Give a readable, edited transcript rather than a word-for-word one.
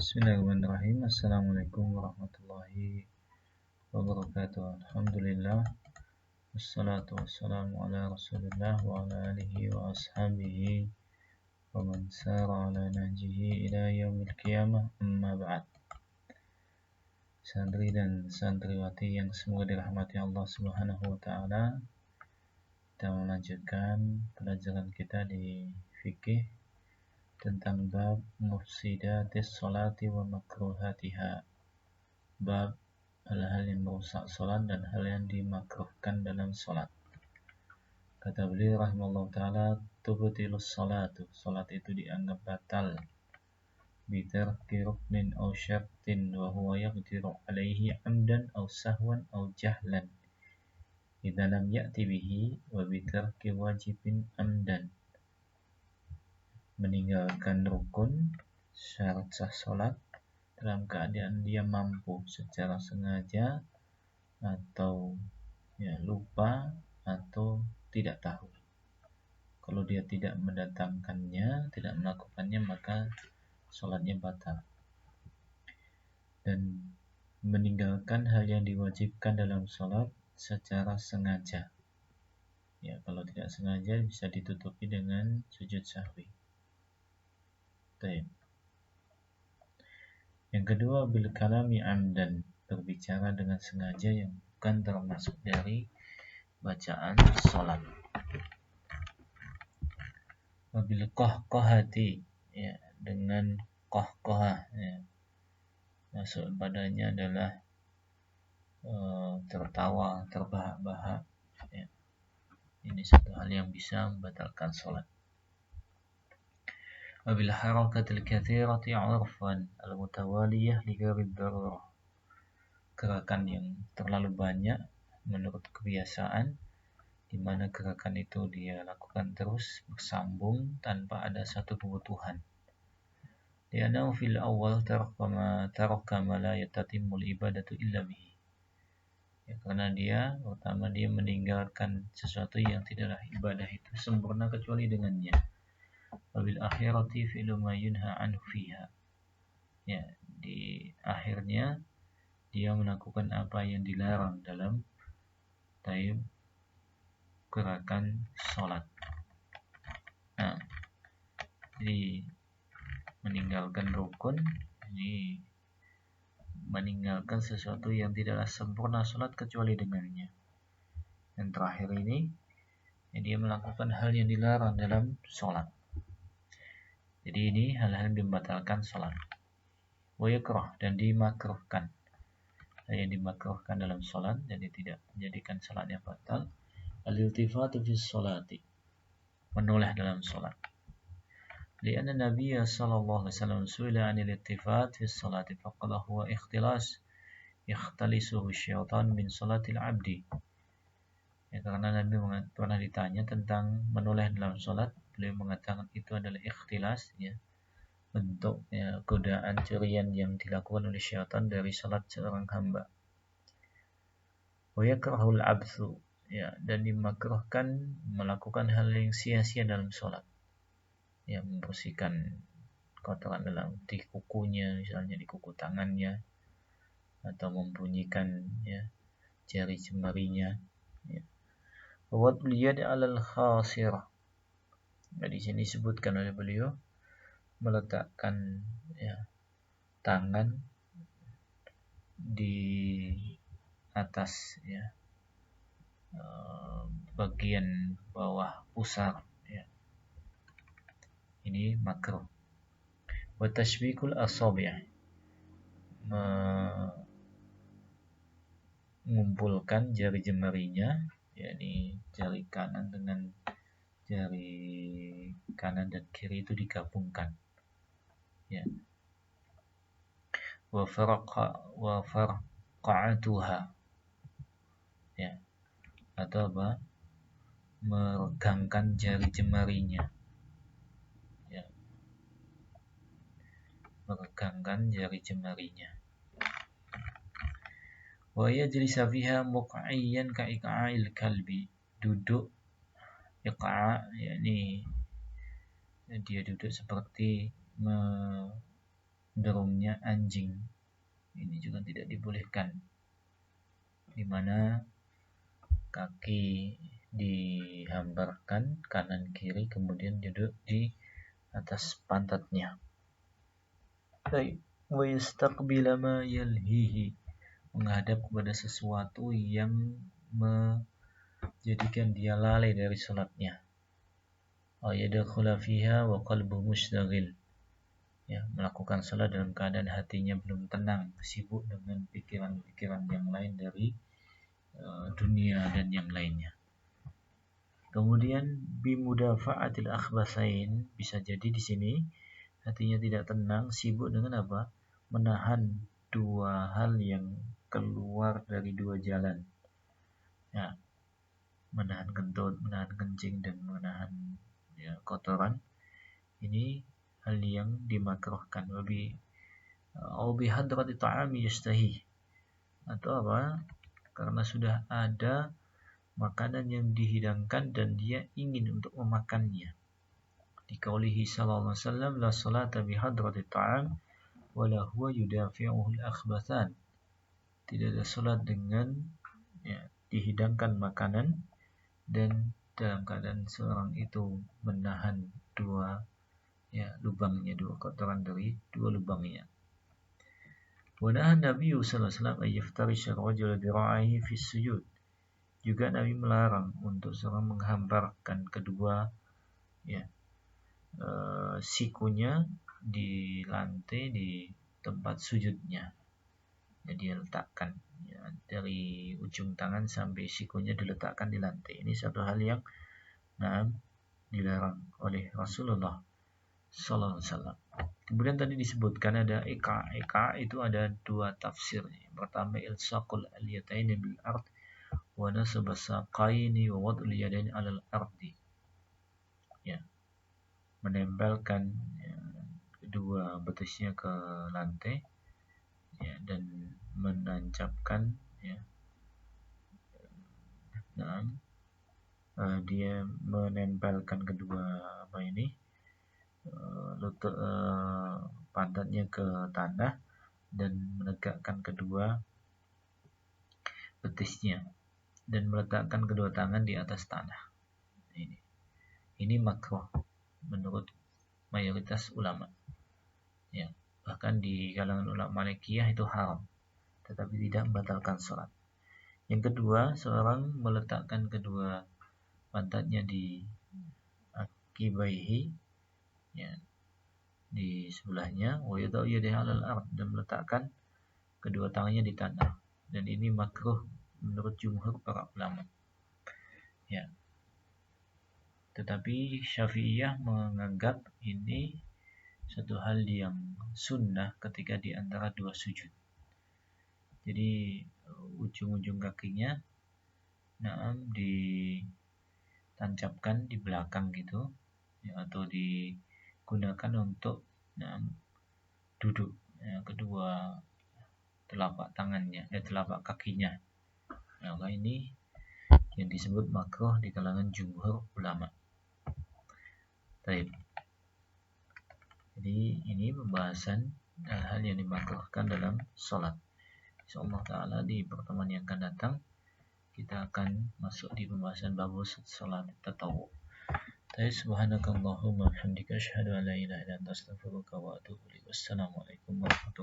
Bismillahirrahmanirrahim. Assalamualaikum warahmatullahi wabarakatuh. Alhamdulillah. Wassalatu wassalamu ala rasulillah wa ala alihi wa ashabihi wa man sara ala nahjihi ila yaumil qiyamah, amma ba'd. Santri dan santriwati yang semoga dirahmati Allah Subhanahu wa taala, kita melanjutkan pelajaran kita di fikih tentang bab mufsidatis sholati wa makruhatiha, bab hal-hal yang merusak sholat dan hal yang dimakruhkan dalam sholat. Kata beliau rahimahullah ta'ala, tubtilus sholatu, sholat itu dianggap batal bitarki ruknin aw syartin wa huwa yaqdiru alaihi amdan aw sahwan aw jahlan idza lam ya'ti bihi, wa bitarki wajibin amdan, meninggalkan rukun syarat sah sholat dalam keadaan dia mampu secara sengaja atau lupa atau tidak tahu. Kalau dia tidak mendatangkannya, tidak melakukannya, maka sholatnya batal. Dan meninggalkan hal yang diwajibkan dalam sholat secara sengaja. Ya, kalau tidak sengaja bisa ditutupi dengan sujud sahwi. Yang kedua, bil kalami amdan, berbicara dengan sengaja yang bukan termasuk dari bacaan sholat. Wabil qahqahati, ya, dengan qahqahah, ya, masuk padanya adalah tertawa, terbahak-bahak, ya. Ini satu hal yang bisa membatalkan sholat. Wabil harakatil katsirati 'urfan al-mutawaliyah li ghairi darurah, gerakan yang terlalu banyak menurut kebiasaan, di mana gerakan itu dia lakukan terus bersambung tanpa ada satu kebutuhan. Li'annahu fil awal taraka ma la yatatimul ibadatu illa bihi. Ya, karena dia pertama dia meninggalkan sesuatu yang tidaklah ibadah itu sempurna kecuali dengannya. Wabil akhirati fi'lu ma yunha anhu fiha. Ya, di akhirnya dia melakukan apa yang dilarang dalam gerakan sholat. Nah, jadi meninggalkan rukun ini meninggalkan sesuatu yang tidaklah sempurna sholat kecuali dengannya. Yang terakhir ini dia melakukan hal yang dilarang dalam sholat. Jadi ini hal-hal yang membatalkan sholat. Wa yakrah, dan dimakruhkan. Hal yang dimakruhkan dalam sholat, jadi tidak menjadikan sholatnya batal. Al-iltifatu fi sholati, menoleh dalam sholat. Lianna Nabiya sallallahu alaihi wasallam su'ila 'anil iltifat fi sholati faqala huwa ikhtilas yakhtalisuhu syaitan min sholatil 'abdi. Ya, karena Nabi pernah ditanya tentang menoleh dalam sholat, beliau mengatakan itu adalah ikhtilas, ya, bentuk godaan curian yang dilakukan oleh syaitan dari sholat seorang hamba. Wa yakrahul abthu, ya, dan dimakruhkan melakukan hal yang sia-sia dalam sholat, ya, membersihkan kotoran di kukunya, misalnya di kuku tangannya, atau membunyikan, ya, jari jemarinya, ya. Wadul yad 'alal khasirah. Nah, di sini disebutkan oleh beliau meletakkan, ya, tangan di atas, ya, bagian bawah pusar, ya. Ini makruh. Wa tashbikul asabi', mengumpulkan jari jemarinya, yakni jari kanan dengan jari kanan dan kiri itu digabungkan, ya. Wa farqa'atuha, ya, atau apa, meregangkan jari jemarinya, ya, meregangkan jari jemarinya. Wa yajlisa fiha muq'iyyan ka'iqa'il kalbi, duduk iqa', yakni dia duduk seperti derungnya anjing. Ini juga tidak dibolehkan, di mana kaki dihamparkan kanan kiri kemudian duduk di atas pantatnya. Baik, wa yastaqbila ma yalhihi, menghadap kepada sesuatu yang menjadikan dia lalai dari salatnya. Wa yadkhula fiha wa qalbu mushtaghil, ya, melakukan salat dalam keadaan hatinya belum tenang, sibuk dengan pikiran-pikiran yang lain dari dunia dan yang lainnya. Kemudian bimudafa'atil akhbathain, bisa jadi di sini hatinya tidak tenang, sibuk dengan apa? Menahan dua hal yang keluar dari dua jalan. Ya, menahan kentut, menahan kencing, dan menahan kotoran. Ini hal yang dimakruhkan. Au bihadrati ta'ami yastahi, atau apa? Karena sudah ada makanan yang dihidangkan dan dia ingin untuk memakannya. Di qaulihi sallallahu alaihi wasallam, la salata bihadrati ta'am wa la huwa yudafi'uhu al-akhbathan. Tidak ada salat dengan dihidangkan makanan dan dalam keadaan seorang itu menahan dua lubangnya, dua kotoran dari dua lubangnya. Wa nahan Nabi sallallahu alaihi wasallam ayyaftarisha ar-rajul dira'aihi fi sujud. Juga Nabi melarang untuk seorang menghamparkan kedua sikunya di lantai di tempat sujudnya. Jadi letakkan dari ujung tangan sampai sikunya diletakkan di lantai. Ini satu hal yang dilarang oleh Rasulullah sallallahu alaihi wasallam. Kemudian tadi disebutkan ada ika. Ika itu ada dua tafsir. Yang pertama ilsaqul al-yataini bil ard wa nasab as-saqaini wa wad'ul yadaini 'alal ardi. Menempelkan kedua betisnya ke lantai dan menancapkan dia menempelkan kedua lutut pantatnya ke tanah dan menegakkan kedua betisnya dan meletakkan kedua tangan di atas tanah. Ini makruh menurut mayoritas ulama. Bahkan di kalangan ulama Malikiyah itu haram, tetapi tidak membatalkan salat. Yang kedua, seorang meletakkan kedua pantatnya di akibaihi, di sebelahnya, wa yada'u yadayhi 'alal ard, dan meletakkan kedua tangannya di tanah. Dan ini makruh menurut jumhur para ulama. Tetapi Syafi'iyah menganggap ini satu hal yang sunnah ketika di antara dua sujud. Jadi ujung-ujung kakinya ditancapkan di belakang gitu, atau digunakan untuk duduk kedua telapak tangannya, telapak kakinya. Ini yang disebut makruh di kalangan jumhur ulama. Baik. Jadi ini pembahasan hal yang dimakruhkan dalam sholat. Insyaallah ta'ala di pertemuan yang akan datang kita akan masuk di pembahasan bab sholat tatawwu. Subhanakallahumma wa bihamdika asyhadu an la ilaha illa anta astaghfiruka wa atubu ilaik. Wassalamualaikum warahmatullahi wabarakatuh.